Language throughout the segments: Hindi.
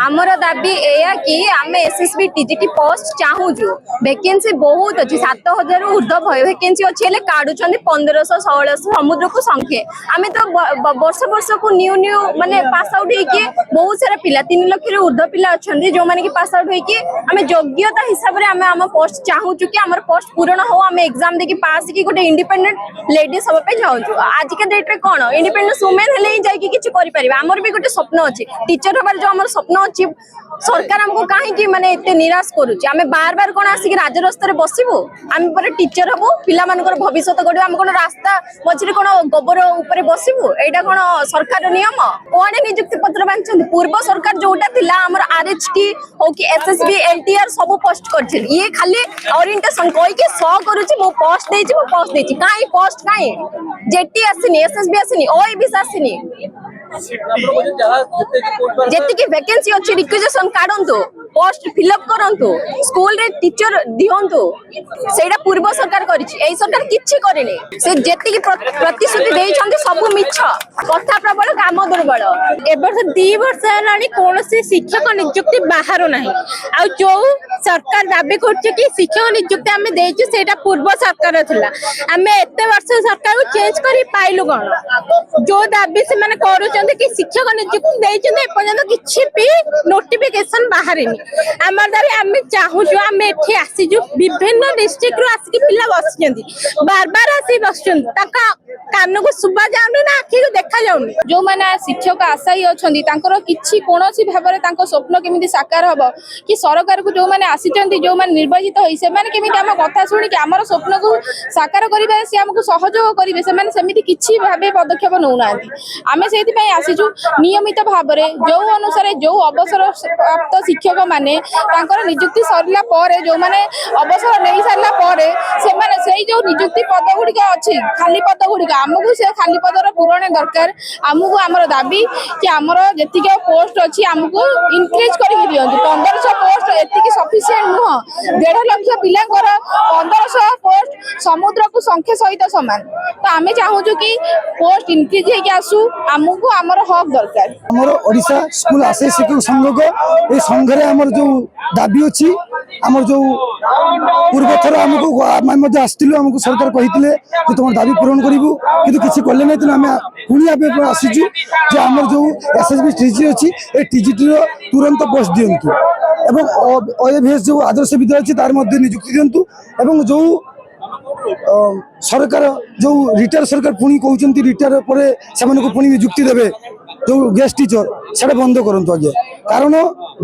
आमर दाबी एया कि आम एसएसबी टीजीटी पोस्ट चाहूजु वैकेंसी बहुत अच्छी 7000 ऊर्ध्व वैकेंसी अच्छी काढ़ुं 1500 1600 समुद्र को संख्ये आम तो वर्ष वर्ष को न्यू न्यू माने पास आउट होइकी बहुत सारा पिला 3 लाख ऊर्ध्व पिला अच्छा जो मैंने पास आउट होइकी आम योग्यता हिसाब से आम पोस्ट चाहूचु कि आम पोस्ट पूरण हो आम एग्जाम देकी पास की गोटे इंडिपेंडेंट लेडीज हवा पे चाहूचु आज के डेट रे कोन इंडिपेंडेंट वुमेन हेले ही जाई किछि करि परिबा हमर भी गोटे स्वप्न अछि टीचर हबार जो हमर स्वप्न अछि सरकार हमको कहीं माने एते निराश करूची आमे बार बार कोन आसी राज रास्ता रे बसिबो आमे पर टीचर हबो पिला मानकर भविष्य गडो हम कोन रास्ता मझिरे कोन गोबर ऊपर बसिबो एटा कोन सरकार नियम कोने नियुक्ति पत्र बांचन पूर्व सरकार जोटा थिला हमर आरएचटी हो कि एसएसबी एलटीआर सब पोस्ट करथिल ये खाली ओरिएंटेशन कोइ के 100 करूची मो पोस्ट देची काई पोस्ट काई जेटी आसीनी एसएसबी आसीनी ओएबी आसीनी जेतिकी वैकेंसी अच्छी रिक्वेजिशन काढंतु पोस्ट फिलअप करंतु स्कूल रे टीचर दियंतु सेटा पूर्व सरकार करिछि एई सरकार किछि करेनी से जेतिकी प्रतिश्रुति देइछन्ती सब मिछ कथा प्रबल काम दुर्बल एबर 2 वर्ष हलानी कोनोसी शिक्षक नियुक्ति बाहर नाही आ जो सरकार दाबी करछि कि शिक्षक नियुक्ति हमें देइछु सेटा पूर्व सरकार थिला हमें एते वर्ष सरकार को चेंज करी पाइलु कोन जो दाबी से माने करूछन्ती कि शिक्षक नियुक्ति देइछन्ती ए पर्यंत किछि भी नोटिफिकेशन बाहरनी आमर दाबी आमे चाहूछु आमे एठी आसीजु विभिन्न डिस्ट्रिक्ट रो आसी पिला बसचंदी बार बार आसी बसचंदी ताका कान को सुबा जाउनी ना आखि को देखा जाउनी जो माने शिक्षक आशायी अछंदी तांकर किछि कोनोसी भाबरे तांको स्वप्न केमिति साकार हबो कि सरकार को जो माने आसीचंदी जो माने निर्वाचित होई से माने केमिति हम कथा सुनी कि हमर स्वप्न को साकार करिबे से हमको सहयोग करिवे से माने सेमिति किछि भाबे पदक्षेप नउ नांती आमे सेति पय आसीजु नियमित भाबरे जो अनुसार जो अवसर प्राप्त शिक्षक माने तांकर नियुक्ति सरला पारे जो माने अवसर नै सरला पारे से माने सेई जो नियुक्ति पद गुडी का अछि खाली पद गुडी का हमको से खाली पदर पूरण दरकार हमको हमर दाबी कि हमर जेतिके पोस्ट अछि हमको इंक्रीज करि दियंतु 1500 पोस्ट एतिके सफिशिएंट नुह 1.5 लाख पिलांकर 1500 पोस्ट समुद्र को संख्या सहित समान तो आमे चाहूजु कि पोस्ट इंक्रीज हे के आसु हमको हमर हक दरकार हमर ओडिसा स्कूल आसे शिक्षक संघ को ए संघ रे हमर जो दाबी अछि हमर जो पूर्व थर हमको आमे आस्तिलु हमको सरकार कहितले कि तुम दाबी पूर्ण करिवु किंतु किछि करले नै त हमें पुनी आबे आसीजु जे हमर जो एसएसबी टीजी अछि ए टीजीटी रो तुरंत पोस्ट दियंतु एवं ओएभीएस जो आदर्श विद्यालय अछि तार मध्ये नियुक्ति दियंतु एवं जो सरकार जो रिटायर सरकार पुनी कहउचंती रिटायर परे से मानको पुनी नियुक्ति देबे जो गेस्ट टीचर सेटा बंद करंतु आगे कारण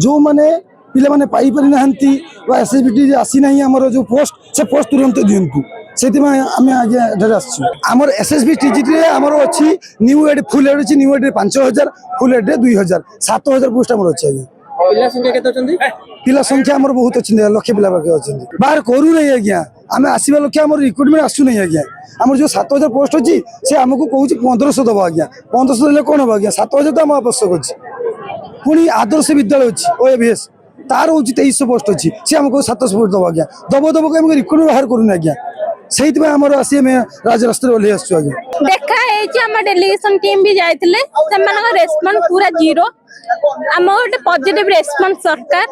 जो माने पिले माने पाई परि नहंती वा एसएसबी आसी नाही हमर जो पोस्ट से पोस्ट तुरंत दियंतु सेति में आमे आगे ढेर आछू हमर एसएसबी टीजीटी रे हमर अछि न्यू एड फुल एड अछि न्यू एड रे 5000 फुल एड रे 2000 7000 पोस्ट हमर अछि आगे पिला संख्या केते अछंती पिला संख्या हमर बहुत अछि लक्ष पिला बाकी अछंती बाहर करू नै आज्ञा आमे आसीबा लक्ष हमर रिक्रूटमेंट आसु नै आज्ञा हमर जो 7000 पोस्ट अछि से हमको कहूची 1500 दबा आज्ञा 1500 देले कोन हो आज्ञा 7000 तो हम आवश्यक अछि पुनी आदर्श विद्यालय अछि ओएभीएस तार होची 2300 पोस्ट अछि से हमको 700 पोस्ट दबा आज्ञा दबो के हमको रिक्रूट बाहर करू नै आज्ञा सेहित में हमर आसी में राज रास्ता ओले आछू आगे देखा है जे हम डेलीगेशन टीम भी जाइतिले सेमान रेस्पॉन्स पूरा जीरो हम गोटे पॉजिटिव रेस्पॉन्स सरकार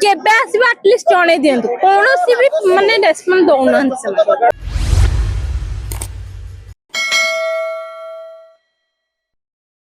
केबे आसीबा एटलीस्ट जणे दियंतु कोनोसी भी माने रेस्पॉन्स दउनहन से